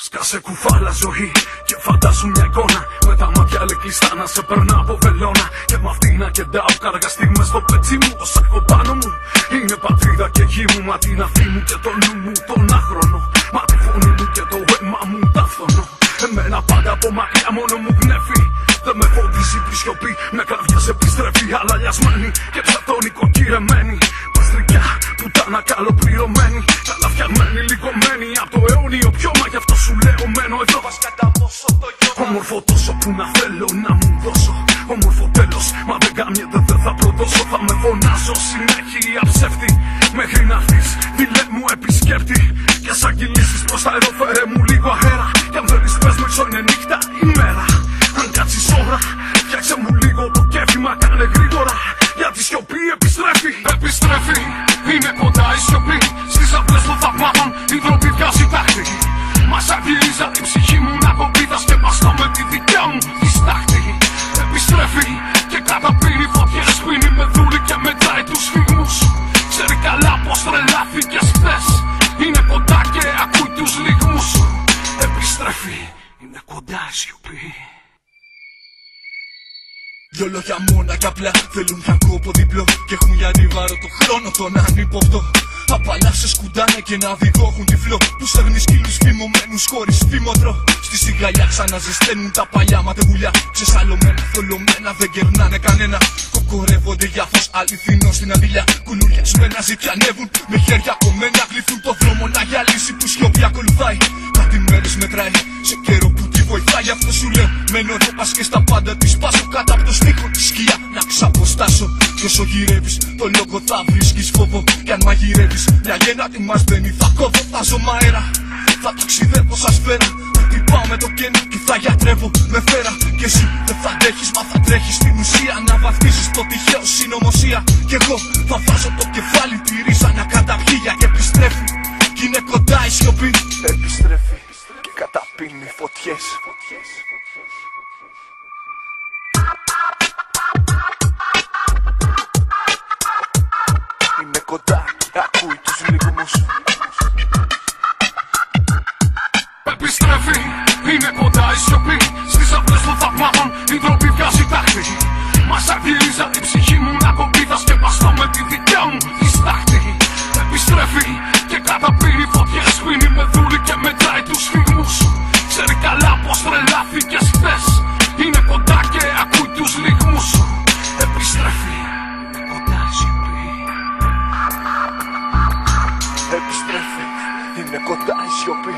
Σκάσε κουφάλα ζωή και φαντάσου μια εικόνα. Με τα μάτια κλειστά να σε περνά από βελόνα. Και μ' αυτή να κεντάω κάργα στιγμές στο πετσί μου. Όσα έχω πάνω μου είναι πατρίδα και γη μου. Μα την αφή μου και το νου μου τον άχρονο. Μα τη φωνή μου και το αίμα μου ταύθωνο. Εμένα πάντα από μακριά μόνο μου γνεύει. Δεν με φοβίζει τη σιωπή, με κλαβιά σε επιστρέφει. Αλαλιασμένη και ψατόνικο κυρεμένη. Παστρικιά, πουτάνα καλοπληρωμένη. Καλά φτιαγμένη, λιγωμένη από το αιώνιο πιώμα. Γι' αυτό σου λέω μένω εδώ. Όμορφο τόσο που να θέλω να μου δώσω. Όμορφο τέλος, μα δεν κάμιεται, δεν θα προδώσω. Θα με φωνάζω συνέχεια ψεύτη. Μέχρι να έρθεις, δειλέ μου επισκέπτη. Και σαν κυλήσεις προς τα αεροφέρε μου λίγο αέρα. Κι αν θέλεις πες με έξω είναι νύχτα ή μέρα. Αν κάτσεις ώρα, φτιάξε μου λίγο το κέφι. Μα κάνε γρήγορα, γιατί η σιωπή επιστρέφει. Επιστρέφει, είναι κοντά η σιωπή. Στις αυλές των θαυμάτων η ντροπή βγάζει τάχτη. Μας αγγυρίζα η ψυχή μου να κομπίδα. Σκεπαστώ με τη δικιά μου τη στάχτη. Επιστρέφει και καταπίνει φωτιές. Πίνει με δούλη και μετράει τους φυγμούς. Ξέρει καλά πως τρελάθηκες χθες. Είναι κοντά και ακούει τους λυγμούς σου. Επιστρέφει, είναι κοντά η σιωπή. Δυο λόγια μόνα κι απλά θέλουν για κόπο διπλό. Και έχουν για αντίβαρο το χρόνο τον ανυποπτό. Απαλά σε σκουντάνε και να οδηγό έχουν τυφλό. Που σέρνει σκύλους φημωμένους χωρίς φήμοτρο. Στη σιγαλιά ξαναζεσταίνουν τα παλιά ματεβουλιά. Ξεσαλωμένα, θολωμένα, δεν κερνάνε κανένα. Κοκορεύονται για φως αληθινό στην αντιλιά. Κουλουριασμένα ζητιανεύουν με χέρια κομμένα. Γλυφούν το δρόμο να γυαλίσει που σιωπή ακολουθάει. Κάτι μέρες μετράει σε καιρό που τη βοηθάει. Γι' αυτό σου λέω μένω εδώ πας και στα πάντα τη σπάσω. Κάτω από το στίχο τη σκιά να ξαποστάσω. Κι όσο γυρεύεις το λόγο θα βρίσκεις φόβο. Κι αν μαγειρεύεις μια γέννα τι μας μπαίνει θα κόβω. Θα ζω μαέρα, θα ταξιδεύω σαν σφαίρα. Χτυπάω με το κενό και θα γιατρεύω με φέρα. Και εσύ δεν θα αντέχεις μα θα τρέχεις στην ουσία. Να βαφτίσεις το τυχαίο συνωμοσία. Κι εγώ θα βάζω το κεφάλι τη ρίζα να καταπιεί. Και επιστρέφει κι είναι κοντά η σιωπή. Επιστρέφει και καταπίνει φωτιές. Είναι κοντά και ακούει τους λυγμούς. Επιστρέφει, είναι κοντά η σιωπή. Στις αυλές των θαυμάτων η ντροπή βγάζει τάχτη. Μας αγγυρίζα η ψυχή μου να κομπίδα. Σκεπαστώ με τη δικιά μου τη στάχτη. Επιστρέφει και καταπίνει φωτιές. Πίνει με δούλη και μετράει τους φυγμούς σου. Ξέρει καλά πως τρελάθηκες χθες. Είναι κοντά και ακούει τους λυγμούς σου. Επιστρέφει, είναι κοντά η σιωπή. Επιστρέφει, είναι κοντά η σιωπή.